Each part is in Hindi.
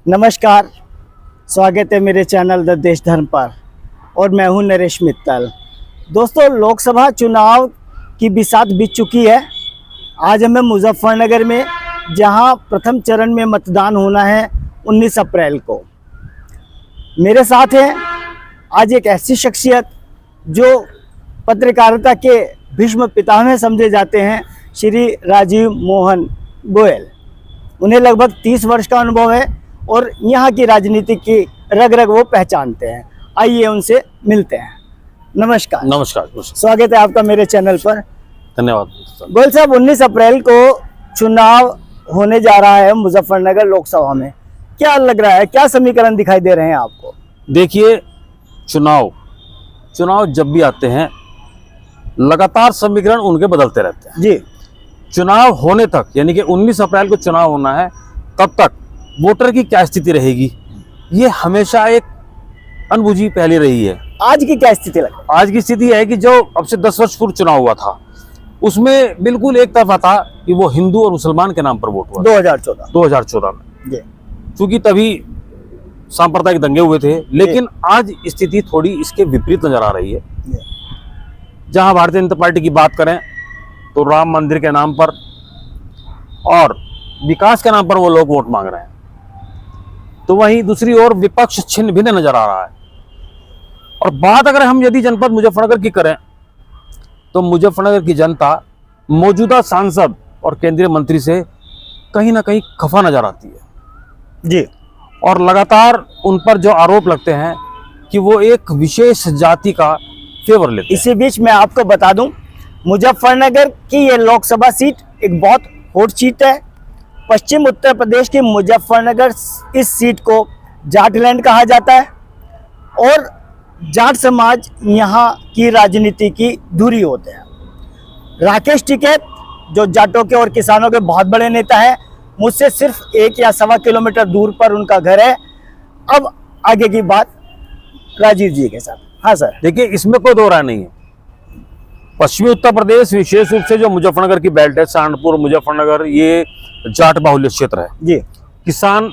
नमस्कार, स्वागत है मेरे चैनल द देश धर्म पर और मैं हूं नरेश मित्तल। दोस्तों, लोकसभा चुनाव की बिसात बीत चुकी है। आज हमें मुजफ्फरनगर में, जहां प्रथम चरण में मतदान होना है 19 अप्रैल को, मेरे साथ है आज एक ऐसी शख्सियत जो पत्रकारिता के भीष्म पितामह समझे जाते हैं, श्री राजीव मोहन गोयल। उन्हें लगभग 30 वर्ष का अनुभव है और यहाँ की राजनीति की रग रग वो पहचानते हैं। आइए उनसे मिलते हैं। नमस्कार। नमस्कार। स्वागत है आपका मेरे चैनल पर। धन्यवाद। गोयल साहब, 19 अप्रैल को चुनाव होने जा रहा है मुजफ्फरनगर लोकसभा में। क्या लग रहा है, क्या समीकरण दिखाई दे रहे हैं आपको? देखिए, चुनाव जब भी आते हैं लगातार समीकरण उनके बदलते रहते हैं जी। चुनाव होने तक, यानी कि 19 अप्रैल को चुनाव होना है, तब तक वोटर की क्या स्थिति रहेगी, ये हमेशा एक अनबुझी पहले रही है। आज की क्या स्थिति लग रही है? आज की स्थिति है कि जो अब से 10 वर्ष पूर्व चुनाव हुआ था, उसमें बिल्कुल एक तरफा था कि वो हिंदू और मुसलमान के नाम पर वोट हुआ। 2014 में जी। क्योंकि तभी सांप्रदायिक दंगे हुए थे। लेकिन आज स्थिति थोड़ी इसके विपरीत नजर आ रही है। जहां भारतीय जनता पार्टी की बात करें तो राम मंदिर के नाम पर और विकास के नाम पर वो लोग वोट मांग रहे हैं, तो वहीं दूसरी ओर विपक्ष छिन्न भिन्न नजर आ रहा है। और बात अगर हम यदि जनपद मुजफ्फरनगर की करें तो मुजफ्फरनगर की जनता मौजूदा सांसद और केंद्रीय मंत्री से कहीं ना कहीं खफा नजर आती है जी। और लगातार उन पर जो आरोप लगते हैं कि वो एक विशेष जाति का फेवर लेते हैं। इसी बीच मैं आपको बता दूं, मुजफ्फरनगर की ये लोकसभा सीट एक बहुत हॉट सीट है। पश्चिम उत्तर प्रदेश की मुजफ्फरनगर, इस सीट को जाटलैंड कहा जाता है और जाट समाज यहाँ की राजनीति की धुरी होते हैं। राकेश टिकैत, जो जाटों के और किसानों के बहुत बड़े नेता हैं, मुझसे सिर्फ 1 या सवा किलोमीटर दूर पर उनका घर है। अब आगे की बात राजीव जी के साथ। हाँ सर। देखिए, इसमें कोई दो राय नहीं है। पश्चिमी उत्तर प्रदेश, विशेष रूप से जो मुजफ्फरनगर की बेल्ट है, सहारनपुर, मुजफ्फरनगर, ये जाट बाहुल्य क्षेत्र है जी। किसान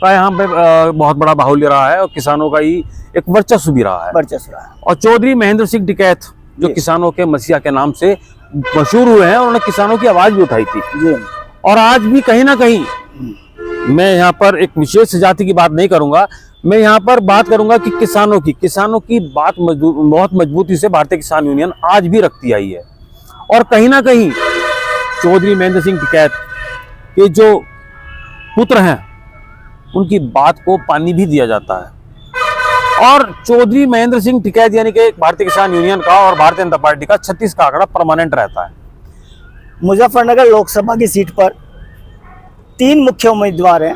का यहाँ पे बहुत बड़ा बाहुल्य रहा है और किसानों का ही एक वर्चस्व भी रहा है। और चौधरी महेंद्र सिंह टिकैत, जो किसानों के मसीहा के नाम से मशहूर हुए हैं, उन्होंने किसानों की आवाज भी उठाई थी जी। और आज भी कहीं ना कहीं, मैं यहाँ पर एक विशेष जाति की बात नहीं करूंगा, मैं यहाँ पर बात करूंगा कि किसानों की बात बहुत मजबूती से भारतीय किसान यूनियन आज भी रखती आई है। और कहीं ना कहीं चौधरी महेंद्र सिंह टिकैत के जो पुत्र हैं, उनकी बात को पानी भी दिया जाता है। और चौधरी महेंद्र सिंह टिकैत यानी कि भारतीय किसान यूनियन का और भारतीय जनता पार्टी का 36 का आंकड़ा परमानेंट रहता है। मुजफ्फरनगर लोकसभा की सीट पर 3 मुख्य उम्मीदवार हैं।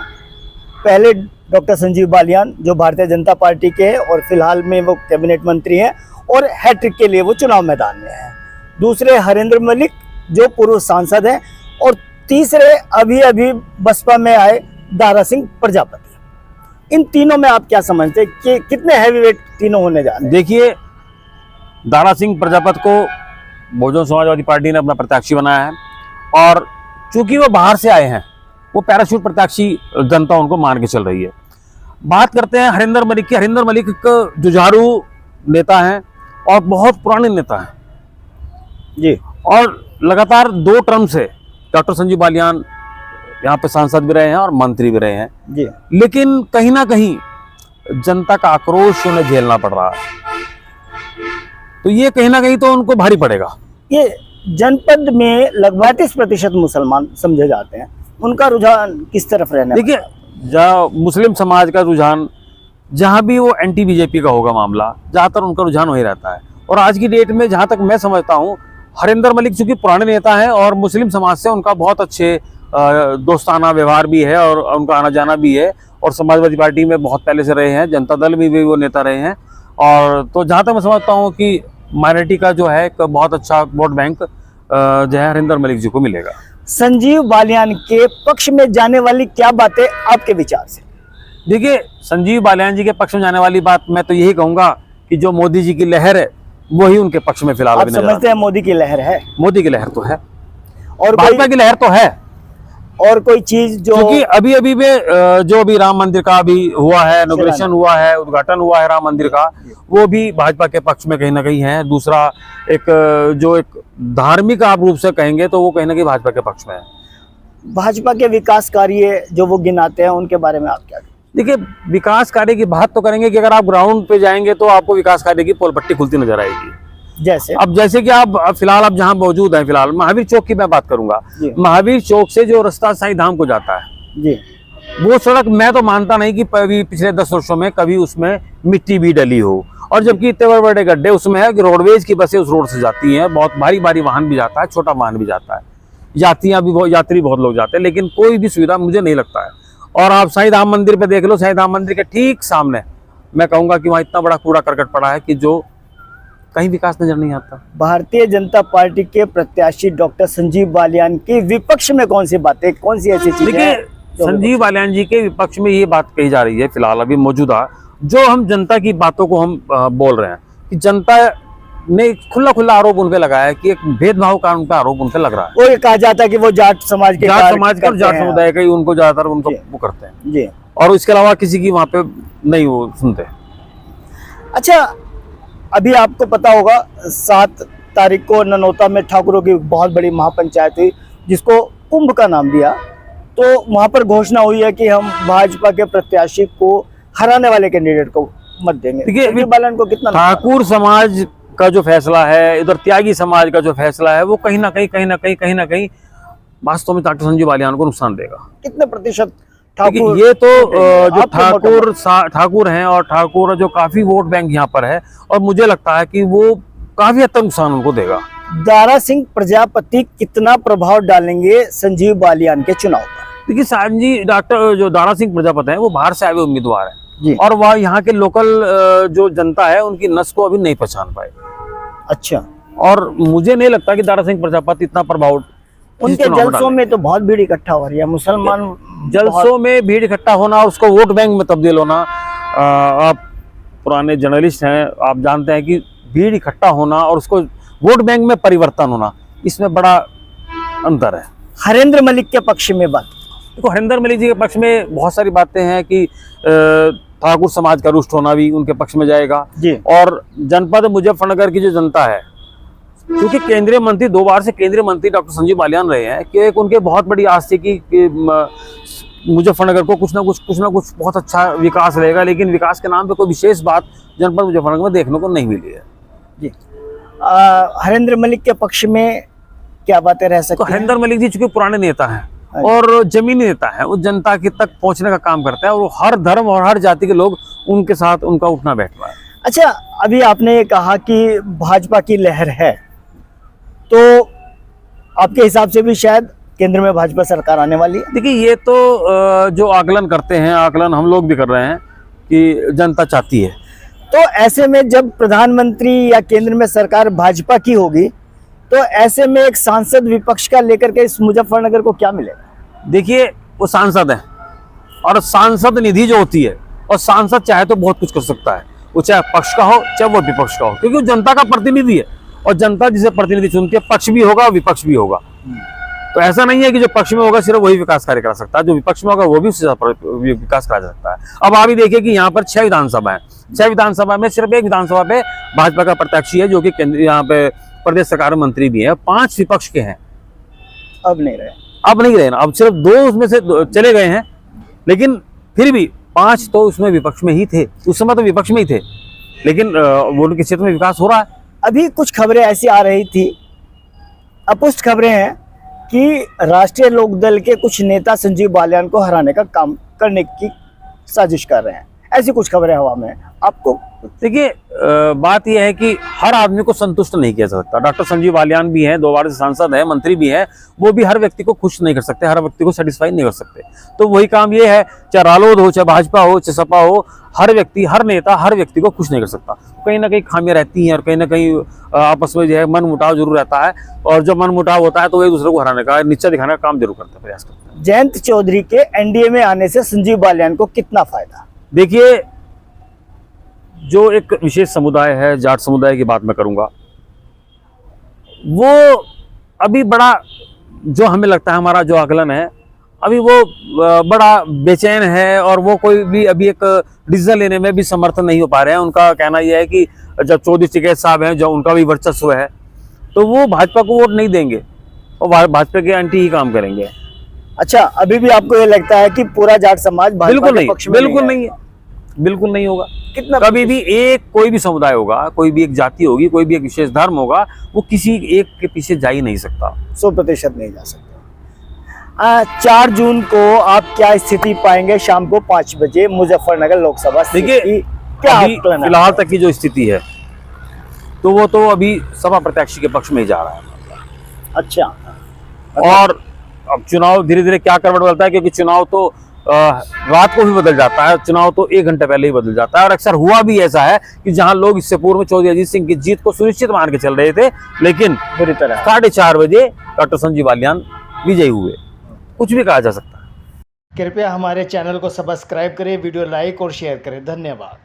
पहले डॉक्टर संजीव बालियान, जो भारतीय जनता पार्टी के हैं और फिलहाल में वो कैबिनेट मंत्री हैं और हैट्रिक के लिए वो चुनाव मैदान में हैं। दूसरे हरेंद्र मलिक, जो पूर्व सांसद हैं। और तीसरे अभी अभी बसपा में आए दारा सिंह प्रजापति। इन तीनों में आप क्या समझते हैं कि कितने हैवीवेट तीनों होने जा रहे हैं? देखिए, दारा सिंह प्रजापति को बहुजन समाजवादी पार्टी ने अपना प्रत्याशी बनाया है और चूंकि वो बाहर से आए हैं, वो पैराशूट प्रत्याशी जनता उनको मान के चल रही है। बात करते हैं हरिंदर मलिक की। हरिंदर मलिक एक जुझारू नेता हैं और बहुत पुराने नेता हैं जी। और लगातार 2 टर्म से डॉक्टर संजीव बालियान यहाँ पे सांसद भी रहे हैं और मंत्री भी रहे हैं जी। लेकिन कहीं ना कहीं जनता का आक्रोश उन्हें झेलना पड़ रहा है, तो ये कहीं ना कहीं तो उनको भारी पड़ेगा। ये जनपद में लगभग 30% मुसलमान समझे जाते हैं, उनका रुझान किस तरफ रहने? देखिए, जहाँ मुस्लिम समाज का रुझान, जहाँ भी वो एंटी बीजेपी का होगा मामला, ज़्यादातर उनका रुझान वही रहता है। और आज की डेट में जहाँ तक मैं समझता हूँ, हरिंदर मलिक चूंकि पुराने नेता हैं और मुस्लिम समाज से उनका बहुत अच्छे दोस्ताना व्यवहार भी है और उनका आना जाना भी है और समाजवादी पार्टी में बहुत पहले से रहे हैं, जनता दल में भी वो नेता रहे हैं। और तो जहाँ तक मैं समझता हूँ कि माइनॉरिटी का जो है एक बहुत अच्छा वोट बैंक जो है हरिंदर मलिक जी को मिलेगा। संजीव बालियान के पक्ष में जाने वाली क्या बातें आपके विचार से? देखिए, संजीव बालियान जी के पक्ष में जाने वाली बात मैं तो यही कहूंगा कि जो मोदी जी की लहर है वही उनके पक्ष में फिलहाल आप समझते हैं मोदी की लहर है? मोदी की लहर तो है। और भाजपा की लहर तो है, और कोई चीज जो क्योंकि अभी अभी में जो अभी राम मंदिर का अभी हुआ है, इनॉग्रेशन हुआ है, उद्घाटन हुआ है राम मंदिर का, वो भी भाजपा के पक्ष में कहीं ना कहीं है। दूसरा एक जो एक धार्मिक आप रूप से कहेंगे तो वो कहीं ना कहीं भाजपा के पक्ष में है। भाजपा के विकास कार्य जो वो गिनाते हैं उनके बारे में आप क्या कहें? देखिए, विकास कार्य की बात तो करेंगे कि अगर आप ग्राउंड पे जाएंगे तो आपको विकास कार्य की पोल पट्टी खुलती नजर आएगी। जैसे कि आप फिलहाल आप जहां मौजूद हैं, फिलहाल महावीर चौक की मैं बात करूंगा। महावीर चौक से जो रास्ता साईं धाम को जाता है जी, वो सड़क मैं तो मानता नहीं कि पिछले 10 वर्षों में कभी उसमें मिट्टी भी डली हो, और जबकि इतने बड़े बड़े गड्ढे उसमें है कि रोडवेज की बसें उस रोड से जाती हैं, बहुत भारी भारी वाहन भी जाता है, छोटा वाहन भी जाता है, यात्री बहुत लोग जाते हैं, लेकिन कोई भी सुविधा मुझे नहीं लगता है। और आप साईं धाम मंदिर पे देख लो, साईं धाम मंदिर के ठीक सामने मैं कहूंगा कि वहाँ इतना बड़ा कूड़ा करकट पड़ा है कि जो कहीं विकास नजर नहीं आता। भारतीय जनता पार्टी के प्रत्याशी डॉक्टर संजीव बालियान की विपक्ष में कौन सी बातें, कौन सी ऐसी चीजें? देखिए, संजीव बालियान जी के विपक्ष में ये बात कही जा रही है फिलहाल अभी मौजूदा, जो हम जनता की बातों को हम बोल रहे हैं कि जनता ने खुला खुला आरोप उन पे लगाया है कि एक भेदभाव का उन पे आरोप उन पे लग रहा है। वो ये कहा जाता है कि वो जाट समाज के जाट समुदाय का ही उनको ज्यादातर उनको वो करते हैं जी, और इसके अलावा किसी की वहां पे नहीं वो सुनते। अच्छा, अभी आपको पता होगा 7 तारीख को ननौता में ठाकुरों की बहुत बड़ी महापंचायत हुई जिसको कुंभ का नाम दिया, तो वहां पर घोषणा हुई है कि हम भाजपा के प्रत्याशी को हराने वाले कैंडिडेट को मत देंगे। देखिए, बालन को कितना ठाकुर समाज का जो फैसला है, इधर त्यागी समाज का जो फैसला है, वो कहीं ना कहीं वास्तव में डॉक्टर संजीव बालियान को नुकसान देगा। कितने प्रतिशत? ठाकुर ये तो जो ठाकुर हैं और ठाकुर जो काफी वोट बैंक यहाँ पर है, और मुझे लगता है कि वो काफी हद तक नुकसान उनको देगा। दारा सिंह प्रजापति कितना प्रभाव डालेंगे संजीव बालियान के चुनाव पर? देखिए, डॉक्टर जो दारा सिंह प्रजापति हैं वो बाहर से आए हुए उम्मीदवार हैं, और वह यहाँ के लोकल जो जनता है उनकी नस को अभी नहीं पहचान पाए। अच्छा, और मुझे नहीं लगता कि दारा सिंह प्रजापति इतना प्रभाव, उनके जलसों में तो बहुत भीड़ इकट्ठा हो रही है, मुसलमान जलसों में भीड़ इकट्ठा होना और उसको वोट बैंक में तब्दील होना, आप पुराने जर्नलिस्ट हैं, आप जानते हैं कि भीड़ इकट्ठा होना और उसको वोट बैंक में परिवर्तन होना, इसमें बड़ा अंतर है। हरेंद्र मलिक के पक्ष में बात, देखो, हरेंद्र मलिक जी के पक्ष में बहुत सारी बातें हैं कि ठाकुर समाज का रुष्ट होना भी उनके पक्ष में जाएगा जी। और जनपद मुजफ्फरनगर की जो जनता है, क्योंकि केंद्रीय मंत्री 2 बार से केंद्रीय मंत्री डॉक्टर संजीव बालियान रहे हैं, कि एक उनके बहुत बड़ी आस थी कि मुजफ्फरनगर को कुछ ना कुछ बहुत अच्छा विकास रहेगा, लेकिन विकास के नाम पे कोई विशेष बात जनपद मुजफ्फरनगर में देखने को नहीं मिली है जी। हरेंद्र मलिक के पक्ष में क्या बातें रह सकती हैं? तो हरेंद्र मलिक जी चूंकि पुराने नेता हैं और जमीनी नेता है, वो जनता के तक पहुंचने का काम करता है, और वो हर धर्म और हर जाति के लोग उनके साथ उनका उठना बैठना है। अच्छा, अभी आपने ये कहा कि भाजपा की लहर है, तो आपके हिसाब से भी शायद केंद्र में भाजपा सरकार आने वाली है? देखिए, ये तो जो आकलन करते हैं, आकलन हम लोग भी कर रहे हैं कि जनता चाहती है। तो ऐसे में जब प्रधानमंत्री या केंद्र में सरकार भाजपा की होगी, तो ऐसे में एक सांसद विपक्ष का लेकर के इस मुजफ्फरनगर को क्या मिलेगा? देखिए, वो सांसद है और सांसद निधि जो होती है, और सांसद चाहे तो बहुत कुछ कर सकता है, वो चाहे पक्ष का हो चाहे वो विपक्ष का हो, क्योंकि वो जनता का प्रतिनिधि है, और जनता जिसे प्रतिनिधि चुनती है, पक्ष भी होगा विपक्ष भी होगा। तो ऐसा नहीं है कि जो पक्ष में होगा सिर्फ वही विकास कार्य करा सकता है, जो विपक्ष में होगा वो भी उससे विकास करा सकता है। अब आप ही देखिए कि यहाँ पर 6 विधानसभा है, 6 विधानसभा में सिर्फ एक विधानसभा पे भाजपा का प्रत्याशी है, जो कि यहाँ पे प्रदेश सरकार मंत्री भी है, 5 विपक्ष के हैं। अब नहीं रहे ना, अब सिर्फ 2 उसमें से चले गए हैं, लेकिन फिर भी 5 तो उसमें विपक्ष में ही थे, उस समय तो विपक्ष में ही थे, लेकिन वो उनके क्षेत्र में विकास हो रहा है। अभी कुछ खबरें ऐसी आ रही थी, अपुष्ट खबरें हैं कि राष्ट्रीय लोकदल के कुछ नेता संजीव बालियान को हराने का काम करने की साजिश कर रहे हैं, ऐसी कुछ खबरें हवा में। आपको देखिए, बात यह है कि हर आदमी को संतुष्ट नहीं किया जा सकता। डॉक्टर संजीव बालियान भी हैं, 2 बार से सांसद हैं, मंत्री भी हैं, वो भी हर व्यक्ति को खुश नहीं कर सकते, हर व्यक्ति को सेटिस्फाई नहीं कर सकते। तो वही काम ये है, चाहे रालोद हो, चाहे भाजपा हो, चाहे सपा हो, हर व्यक्ति, हर नेता हर व्यक्ति को खुश नहीं कर सकता। कहीं ना कहीं खामियां रहती हैं, और कहीं ना कहीं आपस में जो है मन मुटाव जरूर रहता है, और जब मन मुटाव होता है तो एक दूसरे को हराने का, नीचा दिखाने का काम जरूर करते हैं, प्रयास करते हैं। जयंत चौधरी के एनडीए में आने से संजीव बालियान को कितना फायदा? देखिए, जो एक विशेष समुदाय है, जाट समुदाय की बात मैं करूंगा, वो अभी बड़ा जो हमें लगता है हमारा जो आकलन है अभी वो बड़ा बेचैन है और वो कोई भी अभी एक डिसीजन लेने में भी समर्थन नहीं हो पा रहे हैं। उनका कहना यह है कि जब चौधरी टिकैत साहब हैं जो उनका भी वर्चस्व है तो वो भाजपा को वोट नहीं देंगे और भाजपा के एंटी ही काम करेंगे। अच्छा, अभी भी आपको ये लगता है कि पूरा जाट समाज भाजपा बिल्कुल के नहीं, पक्ष में बिल्कुल नहीं है, बिल्कुल नहीं होगा। कितना कभी भी एक कोई भी समुदाय होगा, कोई भी एक जाति होगी, कोई भी एक विशेष धर्म होगा, वो किसी एक के पीछे जा ही नहीं सकता। 100% नहीं जा सकता। 4 जून को आप क्या स्थिति पाएंगे शाम को 5 बजे मुजफ्फरनगर लोकसभा सीट देखिए, की? क्या अभी आकलन है? फिलहाल तक की जो स्थिति है तो वो तो अभी सपा प्रत्याशी के पक्ष में ही जा रहा है। अच्छा, और अब चुनाव धीरे धीरे क्या करवट बदलता है, क्योंकि चुनाव तो रात को भी बदल जाता है, चुनाव तो 1 घंटे पहले ही बदल जाता है। और अक्सर हुआ भी ऐसा है कि जहां लोग इससे पूर्व में चौधरी अजीत सिंह की जीत को सुनिश्चित मान के चल रहे थे, लेकिन बुरी तरह 4:30 बजे डॉक्टर संजीव बालियान विजयी हुए। कुछ भी कहा जा सकता है। कृपया हमारे चैनल को सब्सक्राइब करें, वीडियो लाइक और शेयर करें। धन्यवाद।